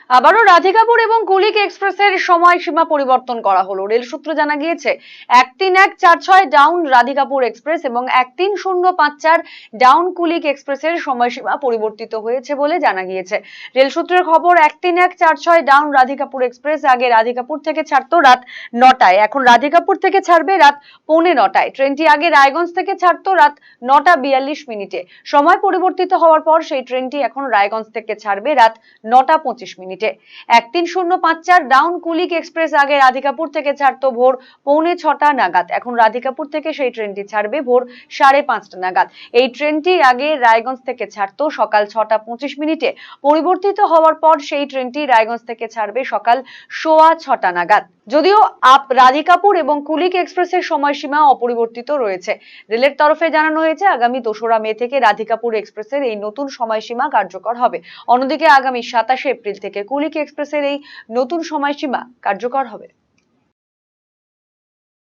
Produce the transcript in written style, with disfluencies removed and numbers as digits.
আবারও রাধিকাপুর এবং কুলিক এক্সপ্রেসের সময়সীমা পরিবর্তন করা হলো। রেল সূত্রে জানা গিয়েছে 13146 ডাউন রাধিকাপুর এক্সপ্রেস এবং 13054 ডাউন কুলিক এক্সপ্রেসের সময়সীমা পরিবর্তিত হয়েছে বলে জানা গিয়েছে। রেল সূত্রের খবর 13146 ডাউন রাধিকাপুর এক্সপ্রেস আগে রাধিকাপুর থেকে ছাড়তো রাত 9টায়, এখন রাধিকাপুর থেকে ছাড়বে রাত 9:45টায়। ট্রেনটি আগে রায়গঞ্জ থেকে ছাড়তো রাত 9টা 42 মিনিটে। সময় পরিবর্তিত হওয়ার পর সেই ট্রেনটি এখন রায়গঞ্জ থেকে ছাড়বে রাত 9টা 25 মিনিটে। 13054 ডাউন কুলিক এক্সপ্রেস আগে রাধিকাপুর থেকে ছাড়তো ভোর 6:45 নাগাদ, এখন রাধিকাপুর থেকে সেই ট্রেনটি ছাড়বে ভোর 5:30 নাগাদ। এই ট্রেনটি আগে রায়গঞ্জ থেকে ছাড়তো সকাল 6টা 25 মিনিটে। পরিবর্তিত হওয়ার পর সেই ট্রেনটি রায়গঞ্জ থেকে ছাড়বে সকাল 6:15 নাগাদ। যদিও রাধিকাপুর এবং কুলিক এক্সপ্রেসের সময়সীমা অপরিবর্তিত রয়েছে। রেলের তরফে জানানো হয়েছে আগামী 2রা মে থেকে রাধিকাপুর এক্সপ্রেসের এই নতুন সময়সীমা কার্যকর হবে। অন্যদিকে আগামী 27শে এপ্রিল থেকে কুলিক এক্সপ্রেসের এই নতুন সময়সীমা কার্যকর হবে।